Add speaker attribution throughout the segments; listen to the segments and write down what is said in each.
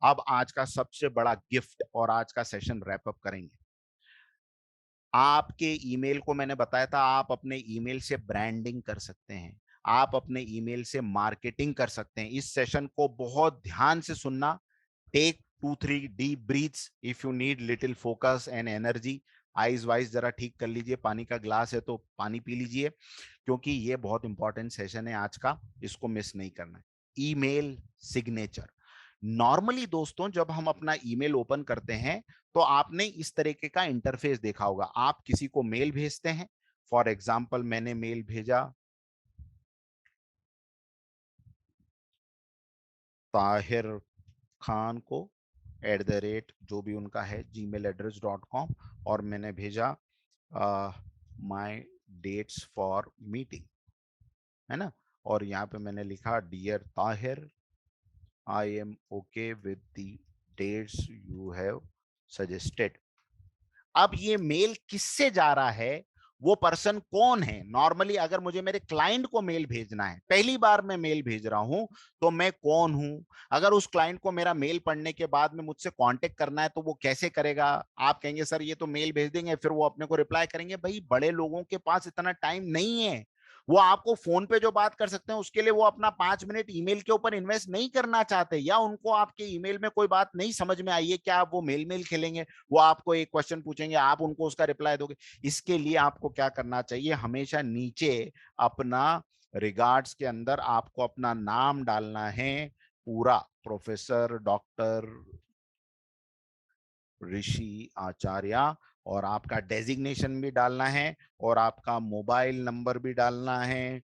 Speaker 1: अब आज का सबसे बड़ा गिफ्ट और आज का सेशन रैप अप करेंगे। आपके ईमेल को मैंने बताया था, आप अपने ईमेल से ब्रांडिंग कर सकते हैं, आप अपने ईमेल से मार्केटिंग कर सकते हैं। इस सेशन को बहुत ध्यान से सुनना। Take 2-3 deep breaths if you need little focus and energy. Eyes वाइज जरा ठीक कर लीजिए, पानी का ग्लास है तो पानी पी लीजिए, क्योंकि ये बहुत इंपॉर्टेंट सेशन है आज का, इसको मिस नहीं करना है। Email signature. नॉर्मली दोस्तों, जब हम अपना ईमेल ओपन करते हैं तो आपने इस तरीके का इंटरफेस देखा होगा। आप किसी को मेल भेजते हैं, फॉर एग्जाम्पल मैंने मेल भेजा ताहिर खान को @ जो भी उनका है gmail@.com, और मैंने भेजा माय डेट्स फॉर मीटिंग, है ना। और यहाँ पे मैंने लिखा dear Tahir, I am okay with the dates you have suggested. अब ये मेल किससे जा रहा है, वो पर्सन कौन है। नॉर्मली अगर मुझे मेरे क्लाइंट को मेल भेजना है, पहली बार मैं मेल भेज रहा हूं, तो मैं कौन हूं। अगर उस क्लाइंट को मेरा मेल पढ़ने के बाद में मुझसे कांटेक्ट करना है तो वो कैसे करेगा। आप कहेंगे सर ये तो मेल भेज देंगे फिर वो अपने को रिप्लाई करेंगे। भाई बड़े लोगों के पास इतना टाइम नहीं है। वो आपको फोन पे जो बात कर सकते हैं उसके लिए वो अपना 5 मिनट ईमेल के ऊपर इन्वेस्ट नहीं करना चाहते, या उनको आपके ईमेल में कोई बात नहीं समझ में आई है, क्या आप वो मेल मेल खेलेंगे। वो आपको एक क्वेश्चन पूछेंगे, आप उनको उसका रिप्लाई दोगे। इसके लिए आपको क्या करना चाहिए, हमेशा नीचे अपना रिगार्ड्स के अंदर आपको अपना नाम डालना है पूरा, प्रोफेसर डॉक्टर ऋषि आचार्य, और आपका डेजिग्नेशन भी डालना है, और आपका मोबाइल नंबर भी डालना है,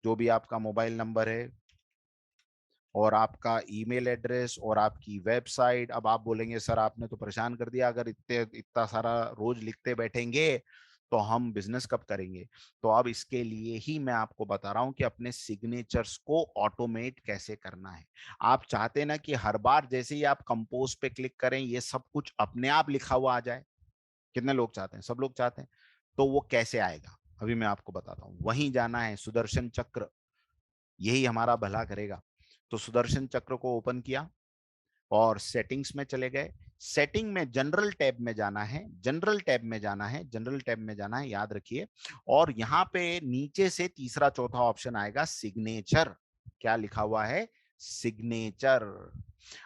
Speaker 1: जो भी आपका मोबाइल नंबर है, और आपका ईमेल एड्रेस और आपकी वेबसाइट। अब आप बोलेंगे सर आपने तो परेशान कर दिया, अगर इतना सारा रोज लिखते बैठेंगे तो हम बिजनेस कब करेंगे। तो अब इसके लिए ही मैं आपको बता रहा हूं कि अपने सिग्नेचर्स को ऑटोमेट कैसे करना है। आप चाहते ना कि हर बार जैसे ही आप कंपोज पे क्लिक करें ये सब कुछ अपने आप लिखा हुआ आ जाए। कितने लोग चाहते हैं, सब लोग चाहते हैं। तो वो कैसे आएगा अभी मैं आपको बताता हूँ। वहीं जाना है सुदर्शन चक्र, यही हमारा भला करेगा। तो सुदर्शन चक्र को ओपन किया और सेटिंग्स में चले गए। सेटिंग में जनरल टैब में जाना है, जनरल टैब में जाना है, जनरल टैब में जाना है, याद रखिए। और यहाँ पे नीचे से तीसरा चौथा ऑप्शन आएगा सिग्नेचर। क्या लिखा हुआ है, सिग्नेचर।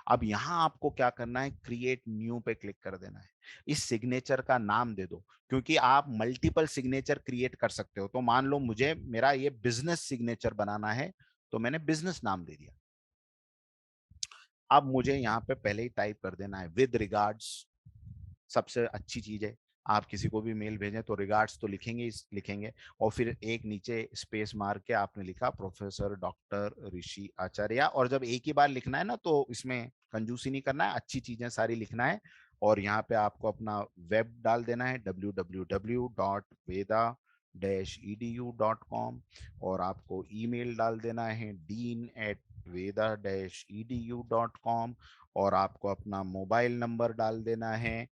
Speaker 1: अब यहाँ आपको क्या करना है, क्रिएट न्यू पे क्लिक कर देना है। इस सिग्नेचर का नाम दे दो, क्योंकि आप मल्टीपल सिग्नेचर क्रिएट कर सकते हो। तो मान लो मुझे मेरा ये बिजनेस सिग्नेचर बनाना है, तो मैंने बिजनेस नाम दे दिया। अब मुझे यहाँ पे पहले ही टाइप कर देना है विद रिगार्ड्स। सबसे अच्छी चीज है, आप किसी को भी मेल भेजें तो रिगार्ड्स तो लिखेंगे लिखेंगे, और फिर एक नीचे स्पेस मार के आपने लिखा प्रोफेसर डॉक्टर ऋषि आचार्य। और जब एक ही बार लिखना है ना तो इसमें कंजूसी नहीं करना है, अच्छी चीजें सारी लिखना है। और यहाँ पे आपको अपना वेब डाल देना है www.veda-edu.com, और आपको ईमेल डाल देना है dean@veda-edu.com, और आपको अपना मोबाइल नंबर डाल देना है।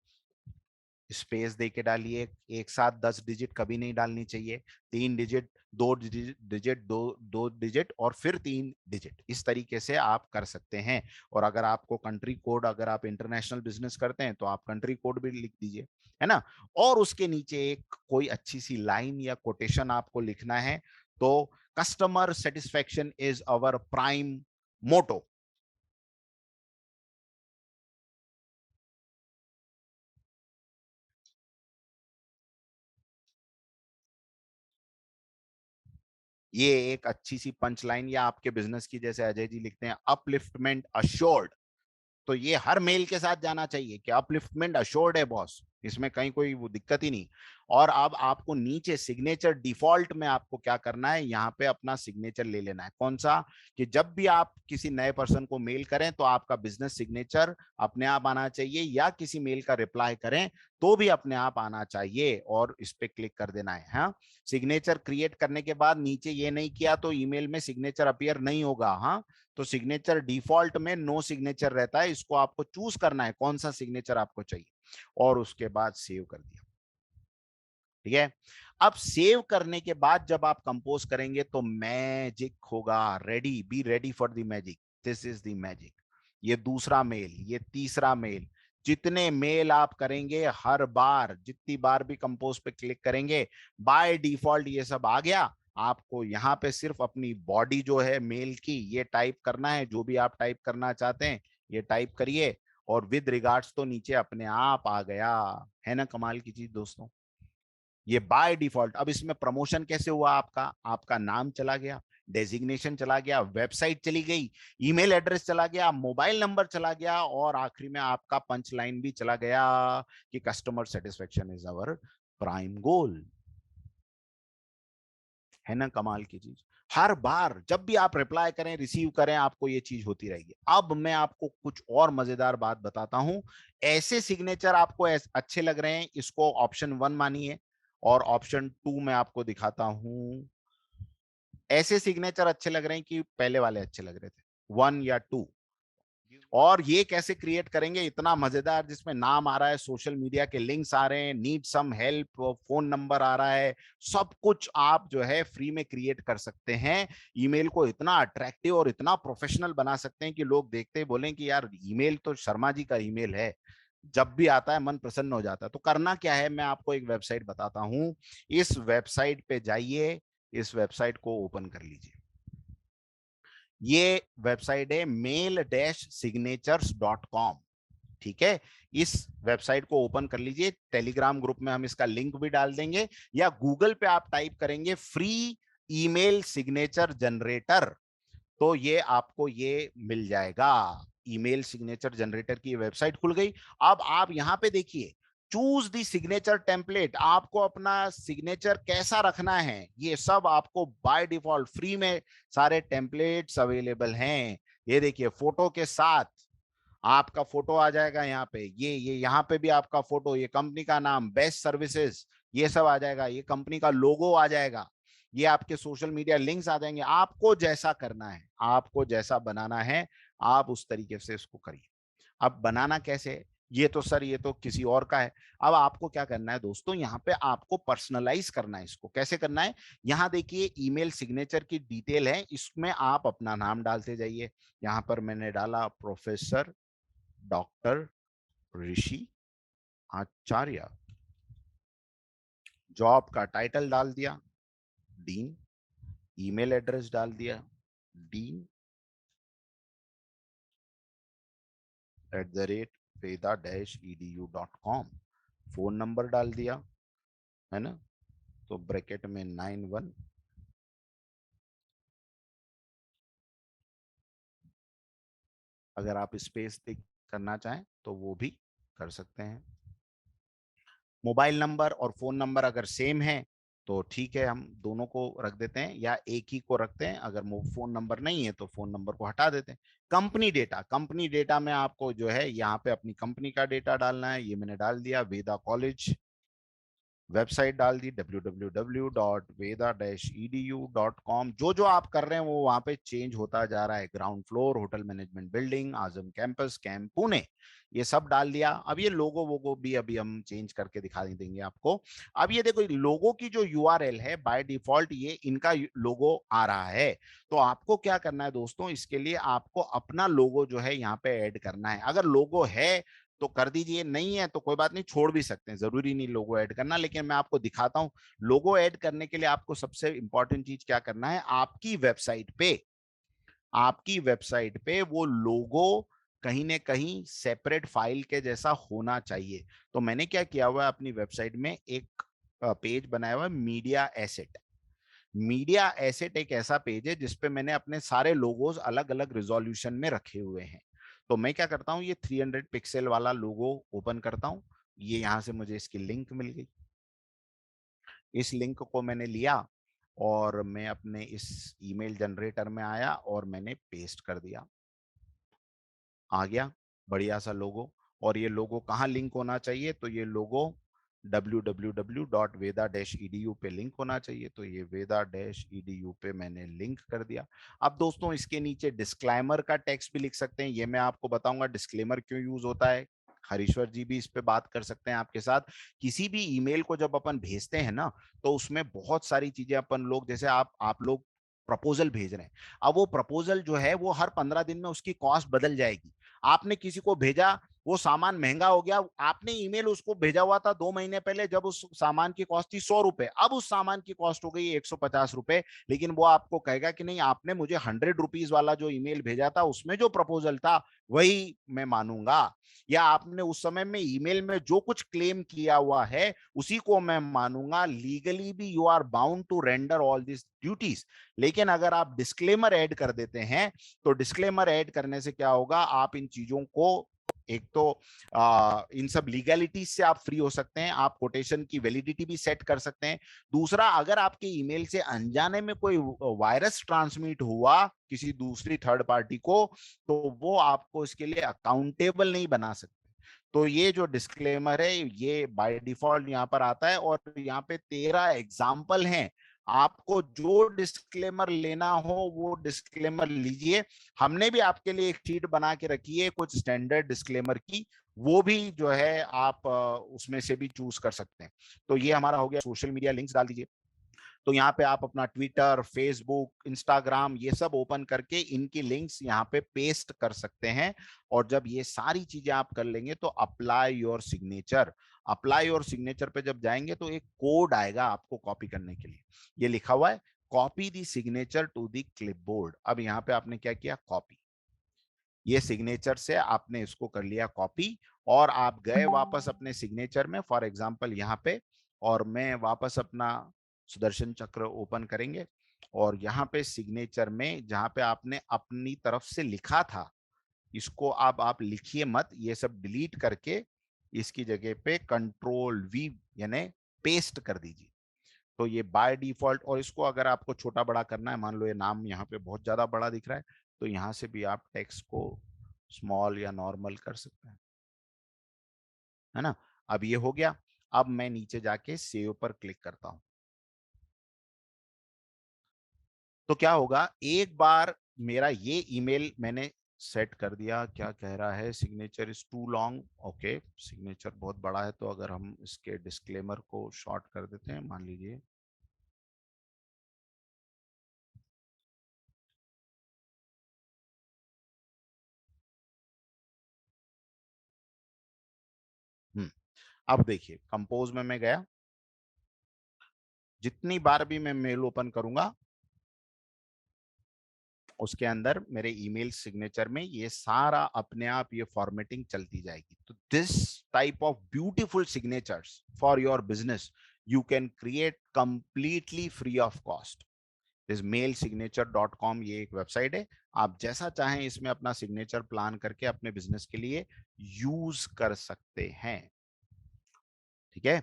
Speaker 1: स्पेस दे के डालिए, एक साथ 10 डिजिट कभी नहीं डालनी चाहिए। 3 डिजिट, 2 डिजिट, दो डिजिट, और फिर 3 डिजिट, इस तरीके से आप कर सकते हैं। और अगर आपको कंट्री कोड, अगर आप इंटरनेशनल बिजनेस करते हैं तो आप कंट्री कोड भी लिख दीजिए, है ना। और उसके नीचे एक कोई अच्छी सी लाइन या कोटेशन आपको लिखना है। तो customer satisfaction is our prime motto. ये एक अच्छी सी पंच लाइन, या आपके बिजनेस की जैसे अजय जी लिखते हैं अपलिफ्टमेंट अश्योर्ड, तो ये हर मेल के साथ जाना चाहिए कि अपलिफ्टमेंट अश्योर्ड है बॉस, इसमें कहीं कोई वो दिक्कत ही नहीं। और अब आपको नीचे सिग्नेचर डिफॉल्ट में आपको क्या करना है, यहाँ पे अपना सिग्नेचर ले लेना है। कौन सा, कि जब भी आप किसी नए पर्सन को मेल करें तो आपका बिजनेस सिग्नेचर अपने आप आना चाहिए, या किसी मेल का रिप्लाई करें तो भी अपने आप आना चाहिए, और इस पे क्लिक कर देना है। हाँ, सिग्नेचर क्रिएट करने के बाद नीचे ये नहीं किया तो ईमेल में सिग्नेचर अपीयर नहीं होगा। हाँ, तो सिग्नेचर डिफॉल्ट में नो सिग्नेचर रहता है, इसको आपको चूज करना है कौन सा सिग्नेचर आपको चाहिए, और उसके बाद सेव कर दिया। ठीक है, अब सेव करने के बाद जब आप कंपोज करेंगे तो मैजिक होगा। Ready, be ready for the magic, this is the magic. ये दूसरा मेल, ये तीसरा मेल। जितने मेल आप करेंगे, हर बार जितनी बार भी कंपोज पे क्लिक करेंगे, बाय डिफॉल्ट ये सब आ गया। आपको यहाँ पे सिर्फ अपनी बॉडी जो है मेल की, ये टाइप करना है, जो भी आप टाइप करना चाहते हैं ये टाइप करिए, और विद रिगार्ड्स तो नीचे अपने आप आ गया। है ना कमाल की चीज दोस्तों, ये बाय डिफॉल्ट। अब इसमें प्रमोशन कैसे हुआ, आपका आपका नाम चला गया, डेजिग्नेशन चला गया, वेबसाइट चली गई, ईमेल एड्रेस चला गया, मोबाइल नंबर चला गया, और आखिरी में आपका पंच लाइन भी चला गया कि customer satisfaction is our prime goal. है ना कमाल की चीज। हर बार जब भी आप रिप्लाई करें, रिसीव करें, आपको ये चीज होती रहेगी। अब मैं आपको कुछ और मजेदार बात बताता हूं। ऐसे सिग्नेचर आपको अच्छे लग रहे हैं, इसको ऑप्शन 1 मानिए, और ऑप्शन 2 में आपको दिखाता हूं। ऐसे सिग्नेचर अच्छे लग रहे हैं कि पहले वाले अच्छे लग रहे थे, 1 या 2? और ये कैसे क्रिएट करेंगे, इतना मजेदार, जिसमें नाम आ रहा है, सोशल मीडिया के लिंक्स आ रहे हैं, need some help, phone number आ रहा है, सब कुछ आप जो है फ्री में क्रिएट कर सकते हैं। ईमेल को इतना अट्रैक्टिव और इतना प्रोफेशनल बना सकते हैं कि लोग देखते ही बोलें कि यार ईमेल तो शर्मा जी का ईमेल है, जब भी आता है मन प्रसन्न हो जाता है। तो करना क्या है, मैं आपको एक वेबसाइट बताता हूं। इस वेबसाइट पे जाइए, इस वेबसाइट को ओपन कर लीजिए। ये वेबसाइट है mail-signatures.com। ठीक है, इस वेबसाइट को ओपन कर लीजिए। टेलीग्राम ग्रुप में हम इसका लिंक भी डाल देंगे, या गूगल पे आप टाइप करेंगे फ्री ईमेल सिग्नेचर जनरेटर, तो ये आपको ये मिल जाएगा। ईमेल सिग्नेचर जनरेटर की वेबसाइट खुल गई। अब आप यहां पे देखिए, चूज दी सिग्नेचर टेम्पलेट, आपको अपना सिग्नेचर कैसा रखना है, ये सब आपको बाय डिफॉल्ट फ्री में सारे टेम्पलेट्स अवेलेबल हैं। ये देखिए, फोटो के साथ आपका फोटो आ जाएगा यहाँ पे, ये यहाँ पे भी आपका फोटो, ये कंपनी का नाम, बेस्ट सर्विसेज, ये सब आ जाएगा, ये कंपनी का लोगो आ जाएगा, ये आपके सोशल मीडिया लिंक्स आ जाएंगे। आपको जैसा करना है, आपको जैसा बनाना है, आप उस तरीके से इसको करिए। अब बनाना कैसे, ये तो सर ये तो किसी और का है। अब आपको क्या करना है दोस्तों, यहाँ पे आपको पर्सनलाइज करना है। इसको कैसे करना है, यहाँ देखिए ईमेल सिग्नेचर की डिटेल है, इसमें आप अपना नाम डालते जाइए। यहाँ पर मैंने डाला प्रोफेसर डॉक्टर ऋषि आचार्य, जॉब का टाइटल डाल दिया डीन, ईमेल एड्रेस डाल दिया dean@veda-edu.com, फोन नंबर डाल दिया, है ना, तो ब्रैकेट में 91। अगर आप स्पेस करना चाहें तो वो भी कर सकते हैं। मोबाइल नंबर और फोन नंबर अगर सेम है तो ठीक है, हम दोनों को रख देते हैं, या एक ही को रखते हैं। अगर फोन नंबर नहीं है तो फोन नंबर को हटा देते हैं। कंपनी डेटा, कंपनी डेटा में आपको जो है यहाँ पे अपनी कंपनी का डेटा डालना है, ये मैंने डाल दिया। वेदा कॉलेज वेबसाइट डाल दी www.veda-edu.com। जो जो आप कर रहे हैं वो वहां पे चेंज होता जा रहा है। Ground floor, hotel management building, Azam campus, camp Pune, ये सब डाल दिया। अब ये लोगो वोगो भी अभी हम चेंज करके दिखा देंगे आपको। अब ये देखो, लोगो की जो यूआरएल है बाय डिफॉल्ट ये इनका लोगो आ रहा है। तो आपको क्या करना है दोस्तों, इसके लिए आपको अपना लोगो जो है यहाँ पे ऐड करना है। अगर लोगो है तो कर दीजिए, नहीं है तो कोई बात नहीं, छोड़ भी सकते हैं, जरूरी नहीं लोगो ऐड करना। लेकिन मैं आपको दिखाता हूं, लोगो ऐड करने के लिए आपको सबसे इंपॉर्टेंट चीज क्या करना है, आपकी वेबसाइट पे वो लोगो कहीं ना कहीं सेपरेट फाइल के जैसा होना चाहिए। तो मैंने क्या किया हुआ है, अपनी वेबसाइट में एक पेज बनाया हुआ है, मीडिया एसेट। मीडिया एसेट एक ऐसा पेज है जिसपे मैंने अपने सारे लोगोज अलग अलग रिजोल्यूशन में रखे हुए हैं। तो मैं क्या करता हूँ, ये 300 पिक्सल वाला लोगो ओपन करता हूँ। ये यहाँ से मुझे इसकी लिंक मिल गई, इस लिंक को मैंने लिया और मैं अपने इस ईमेल जनरेटर में आया और मैंने पेस्ट कर दिया। आ गया बढ़िया सा लोगो। और ये लोगो कहाँ लिंक होना चाहिए, तो ये लोगो www.veda-edu पे लिंक होना चाहिए। तो ये veda-edu पे मैंने लिंक कर दिया। अब दोस्तों इसके नीचे डिस्क्लेमर का टेक्स्ट भी लिख सकते हैं, ये मैं आपको बताऊंगा डिस्क्लेमर क्यों यूज होता है। हरीश्वर जी भी इस पे बात कर सकते हैं आपके साथ। किसी भी ईमेल को जब अपन भेजते हैं ना, तो उसमें बहुत सारी चीजें अपन लोग, जैसे आप लोग प्रपोजल भेज रहे हैं, अब वो प्रपोजल जो है वो हर 15 दिन में उसकी कॉस्ट बदल जाएगी। आपने किसी को भेजा, वो सामान महंगा हो गया, आपने ईमेल उसको भेजा हुआ था 2 महीने पहले जब उस सामान की कॉस्ट थी ₹100, अब उस सामान की कॉस्ट हो गई ₹150, लेकिन वो आपको कहेगा कि नहीं, आपने मुझे ₹100 वाला जो ईमेल भेजा था उसमें जो प्रपोजल था वही मैं मानूंगा, या आपने उस समय में ईमेल में जो कुछ क्लेम किया हुआ है उसी को मैं मानूंगा। लीगली भी you are bound to render all this duties. लेकिन अगर आप डिस्क्लेमर ऐड कर देते हैं, तो डिस्क्लेमर ऐड करने से क्या होगा, आप इन चीजों को, एक तो इन सब लीगलिटीज से आप फ्री हो सकते हैं, आप कोटेशन की वैलिडिटी भी सेट कर सकते हैं। दूसरा, अगर आपके ईमेल से अनजाने में कोई वायरस ट्रांसमिट हुआ किसी दूसरी थर्ड पार्टी को, तो वो आपको इसके लिए अकाउंटेबल नहीं बना सकते। तो ये जो डिस्क्लेमर है ये बाय डिफॉल्ट यहाँ पर आता है, और यहाँ पे 13 एग्जाम्पल हैं। आपको जो डिस्क्लेमर लेना हो वो डिस्क्लेमर लीजिए। हमने भी आपके लिए एक शीट बना के रखी है कुछ स्टैंडर्ड डिस्क्लेमर की, वो भी जो है आप उसमें से भी चूज कर सकते हैं। तो ये हमारा हो गया। सोशल मीडिया लिंक्स डाल दीजिए। तो यहाँ पे आप अपना ट्विटर, फेसबुक, इंस्टाग्राम ये सब ओपन करके इनकी लिंक्स यहाँ पे पेस्ट कर सकते हैं। और जब ये सारी चीजें आप कर लेंगे तो apply your signature, apply your signature पे जब जाएंगे तो एक कोड आएगा आपको कॉपी करने के लिए। ये लिखा हुआ है, copy the signature to the clipboard. अब यहाँ पे आपने क्या किया, कॉपी, ये सिग्नेचर से आपने इसको कर लिया कॉपी, और आप गए वापस अपने सिग्नेचर में, फॉर एग्जांपल यहाँ पे, और मैं वापस अपना सुदर्शन चक्र ओपन करेंगे, और यहाँ पे सिग्नेचर में जहां पे आपने अपनी तरफ से लिखा था, इसको अब आप लिखिए मत, ये सब डिलीट करके इसकी जगह पे कंट्रोल V यानी पेस्ट कर दीजिए। तो ये बाय डिफॉल्ट, और इसको अगर आपको छोटा बड़ा करना है, मान लो ये नाम यहाँ पे बहुत ज्यादा बड़ा दिख रहा है, तो यहाँ से भी आप टेक्स्ट को स्मॉल या नॉर्मल कर सकते हैं, है ना। अब ये हो गया। अब मैं नीचे जाके सेव पर क्लिक करता हूं, तो क्या होगा, एक बार मेरा ये ईमेल मैंने सेट कर दिया। क्या कह रहा है, signature is too long. Okay, signature बहुत बड़ा है, तो अगर हम इसके डिस्क्लेमर को शॉर्ट कर देते हैं, मान लीजिए अब देखिए कंपोज में मैं गया, जितनी बार भी मैं मेल ओपन करूंगा उसके अंदर मेरे ईमेल सिग्नेचर में ये सारा अपने आप ये फॉर्मेटिंग चलती जाएगी। तो this type of beautiful signatures for your business you can create completely free of cost. इस mailsignature.com ये एक वेबसाइट है, आप जैसा चाहें इसमें अपना सिग्नेचर प्लान करके अपने बिजनेस के लिए यूज कर सकते हैं। ठीक है,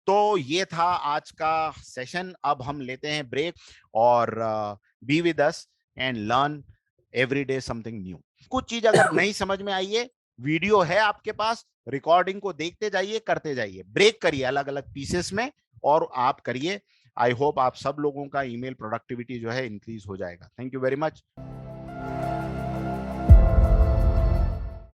Speaker 1: तो ये था आज का सेशन। अब हम लेते हैं ब्रेक, और be with us and learn every day something new. कुछ चीज अगर नहीं समझ में आई है, वीडियो है आपके पास, रिकॉर्डिंग को देखते जाइए, करते जाइए, ब्रेक करिए अलग अलग पीसेस में, और आप करिए। आई होप आप सब लोगों का ईमेल प्रोडक्टिविटी जो है इंक्रीज हो जाएगा। Thank you very much.